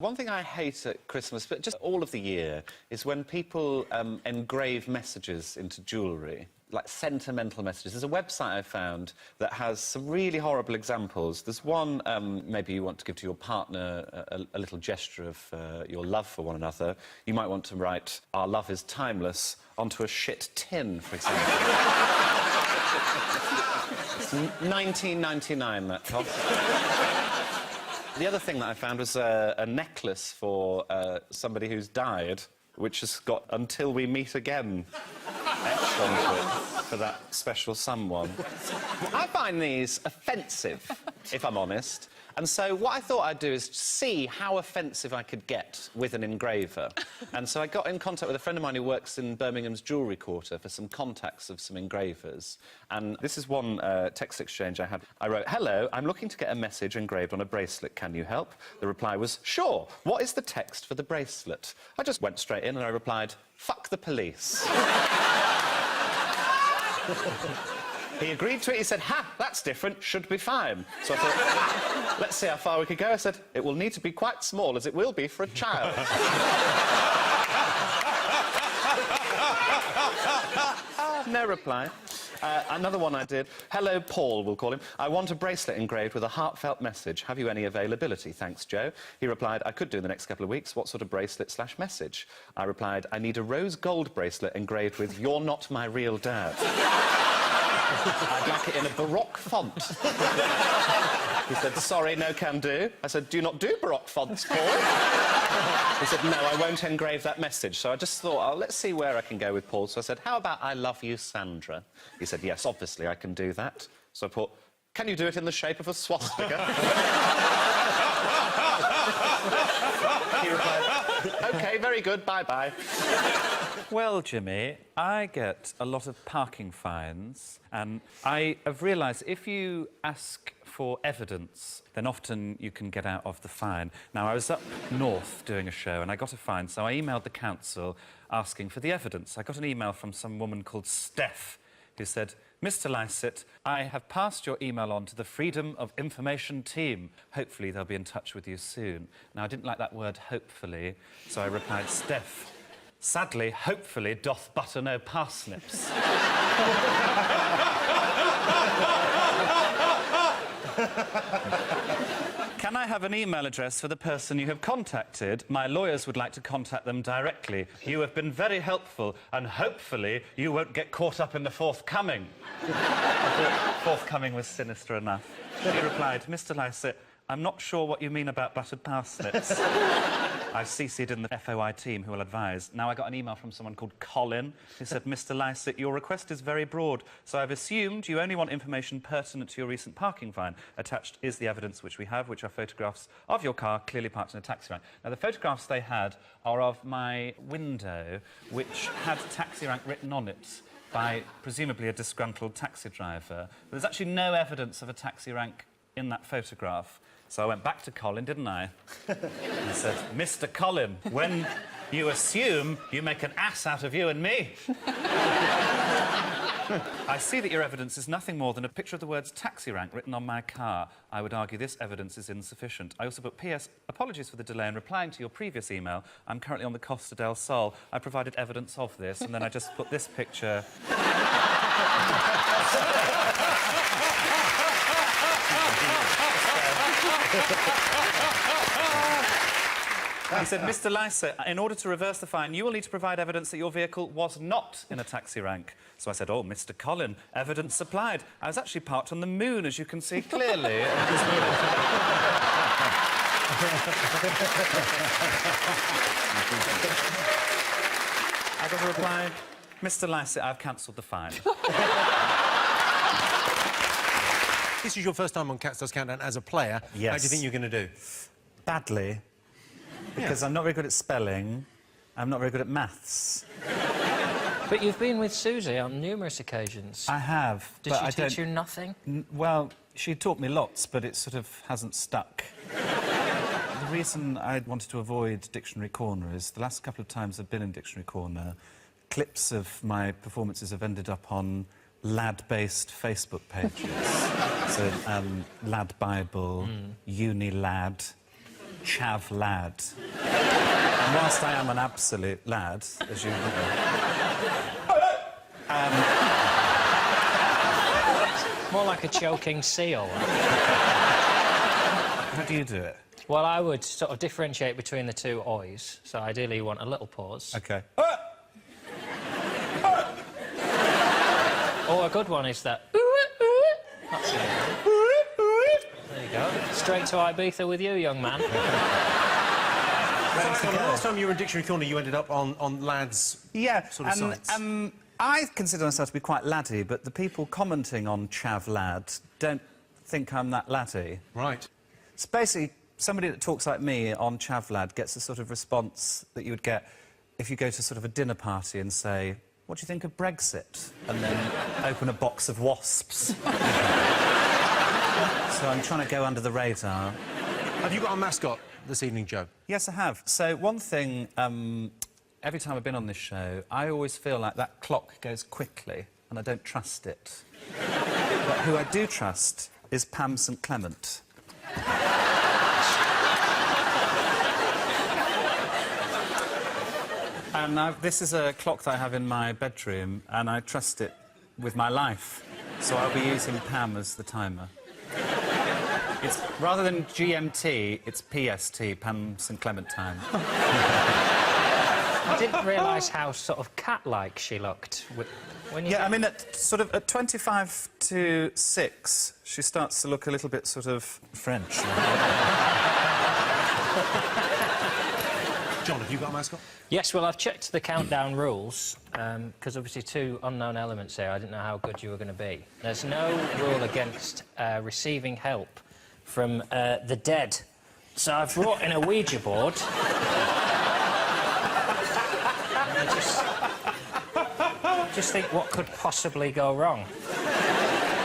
One thing I hate at Christmas, but just all of the year, is when people engrave messages into jewellery, like sentimental messages. There's a website I found that has some really horrible examples. There's one, maybe you want to give to your partner a little gesture of your love for one another. You might want to write, "Our love is timeless," onto a shit tin, for example. It's $19.99, that cost. The other thing that I found was a necklace for somebody who's died, which has got "Until we meet again" etched onto it for that special someone. I find these offensive, if I'm honest. And so what I thought I'd do is see how offensive I could get with an engraver. And so I got in contact with a friend of mine who works in Birmingham's jewellery quarter for some contacts of some engravers. And this is one text exchange I had. I wrote, "Hello, I'm looking to get a message engraved on a bracelet. Can you help?" The reply was, "Sure. What is the text for the bracelet?" I just went straight in and I replied, "Fuck the police." He agreed to it. He said, "Ha, that's different. Should be fine." So I thought, let's see how far we could go. I said, "It will need to be quite small, as it will be for a child." No reply. Another one I did. "Hello, Paul," we'll call him. "I want a bracelet engraved with a heartfelt message. Have you any availability? Thanks, Joe." He replied, "I could do in the next couple of weeks. What sort of bracelet/message?" I replied, "I need a rose gold bracelet engraved with 'You're not my real dad.' I'd like it in a Baroque font." He said, "Sorry, no can do." I said, "Do you not do Baroque fonts, Paul?" He said, "No, I won't engrave that message." So I just thought, oh, let's see where I can go with Paul. So I said, "How about 'I love you, Sandra'?" He said, "Yes, obviously I can do that." So I put, "Can you do it in the shape of a swastika?" He replied, "OK, very good, bye-bye." Well, Jimmy, I get a lot of parking fines, and I have realised if you ask for evidence, then often you can get out of the fine. Now, I was up north doing a show, and I got a fine, so I emailed the council asking for the evidence. I got an email from some woman called Steph, who said, "Mr. Lycett, I have passed your email on to the Freedom of Information team. Hopefully they'll be in touch with you soon." Now, I didn't like that word, hopefully, so I replied, "Steph, sadly, hopefully doth butter no parsnips." "Can I have an email address for the person you have contacted? My lawyers would like to contact them directly. You have been very helpful, and hopefully you won't get caught up in the forthcoming." I thought forthcoming was sinister enough. He replied, "Mr. Lycett, I'm not sure what you mean about buttered parsnips." I've CC'd in the FOI team who will advise. Now I got an email from someone called Colin who said, "Mr. Lycett, your request is very broad, so I've assumed you only want information pertinent to your recent parking fine. Attached is the evidence which we have, which are photographs of your car clearly parked in a taxi rank." Now, the photographs they had are of my window, which had taxi rank written on it by presumably a disgruntled taxi driver. But there's actually no evidence of a taxi rank in that photograph. So I went back to Colin, didn't I? And I said, "Mr. Colin, when you assume, you make an ass out of you and me." "I see that your evidence is nothing more than a picture of the words taxi rank written on my car. I would argue this evidence is insufficient. I also put PS, apologies for the delay in replying to your previous email. I'm currently on the Costa del Sol. I provided evidence of this." And then I just put this picture. He said, "Mr. Lycett, in order to reverse the fine, you will need to provide evidence that your vehicle was not in a taxi rank." So I said, "Oh, Mr. Colin, evidence supplied. I was actually parked on the moon, as you can see clearly." I got a reply, "Mr. Lycett, I've cancelled the fine." This is your first time on Cats Does Countdown as a player. Yes. How do you think you're going to do? Badly. Because I'm not very good at spelling. I'm not very good at maths. But you've been with Susie on numerous occasions. I have. Did she teach you nothing? Well, she taught me lots, but it sort of hasn't stuck. The reason I wanted to avoid Dictionary Corner is the last couple of times I've been in Dictionary Corner, clips of my performances have ended up on lad-based Facebook pages. So, Lad Bible, Uni Lad, chav lad. And whilst I am an absolute lad, as you know... More like a choking seal. How do you do it? Well, I would sort of differentiate between the two oys. So ideally you want a little pause. OK. Or a good one is that... That's it. There you go. Straight to Ibiza with you, young man. So, last time you were in Dictionary Corner, you ended up on lads' sort of sites. I consider myself to be quite laddie, but the people commenting on chav lad don't think I'm that laddie. Right. It's basically somebody that talks like me on chav lad gets the sort of response that you would get if you go to sort of a dinner party and say, "What do you think of Brexit?" and then open a box of wasps. So I'm trying to go under the radar. Have you got a mascot this evening, Joe? Yes, I have. So one thing, every time I've been on this show, I always feel like that clock goes quickly, and I don't trust it. But who I do trust is Pam St Clement. And this is a clock that I have in my bedroom, and I trust it with my life. So I'll be using Pam as the timer. It's, rather than GMT, it's PST, Pam St Clement time. I didn't realise how sort of cat-like she looked when you... Yeah, I mean, at 25 to 6, she starts to look a little bit sort of French. John, have you got a mascot? Yes, well, I've checked the countdown rules, because obviously two unknown elements here. I didn't know how good you were going to be. There's no rule against receiving help from the dead. So I've brought in a Ouija board. And I just think what could possibly go wrong.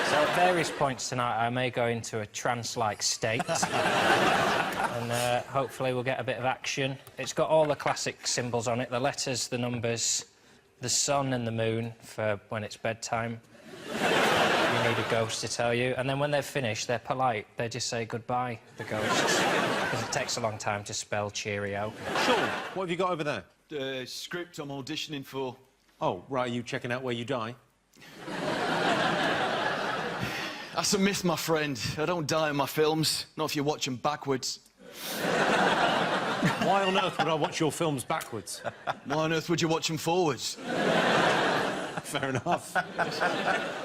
So at various points tonight, I may go into a trance-like state. And hopefully we'll get a bit of action. It's got all the classic symbols on it, the letters, the numbers, the sun and the moon for when it's bedtime. You need a ghost to tell you. And then when they've finished, they're polite. They just say goodbye, the ghosts. Because it takes a long time to spell cheerio. Sean, what have you got over there? Script I'm auditioning for. Oh, right, are you checking out where you die? That's a myth, my friend. I don't die in my films. Not if you watch them backwards. Why on earth would I watch your films backwards? Why on earth would you watch them forwards? Fair enough.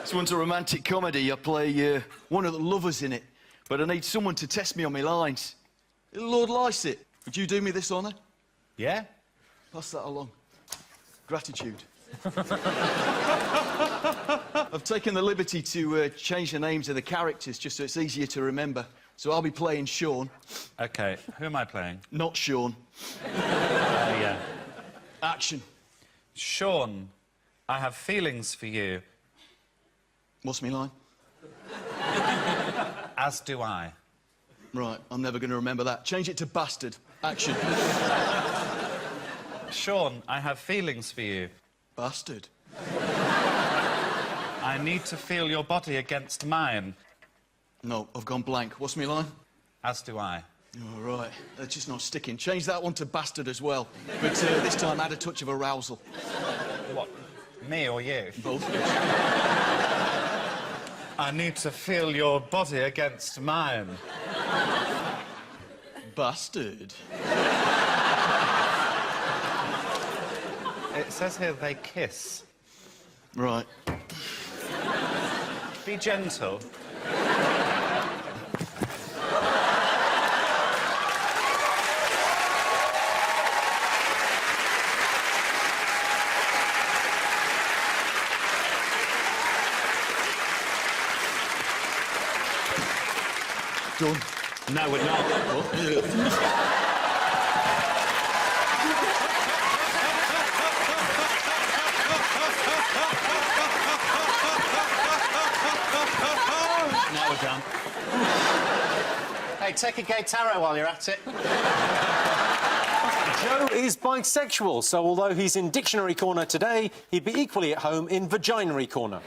This one's a romantic comedy. I play one of the lovers in it, but I need someone to test me on my lines. Lord Lycett, would you do me this honour? Yeah? Pass that along. Gratitude. I've taken the liberty to change the names of the characters just so it's easier to remember. So I'll be playing Sean. OK, who am I playing? Not Sean. Yeah. Action. Sean, I have feelings for you. What's my line? As do I. Right, I'm never going to remember that. Change it to bastard. Action. Sean, I have feelings for you. Bastard. I need to feel your body against mine. No, I've gone blank. What's my line? As do I. All right, that's just not sticking. Change that one to bastard as well. But this time add a touch of arousal. What, me or you? Both. I need to feel your body against mine. Bastard. It says here they kiss. Right. Be gentle. Done. No, we're not. Now we're done. Hey, take a gay tarot while you're at it. Joe is bisexual, so although he's in Dictionary Corner today, he'd be equally at home in Vaginary Corner.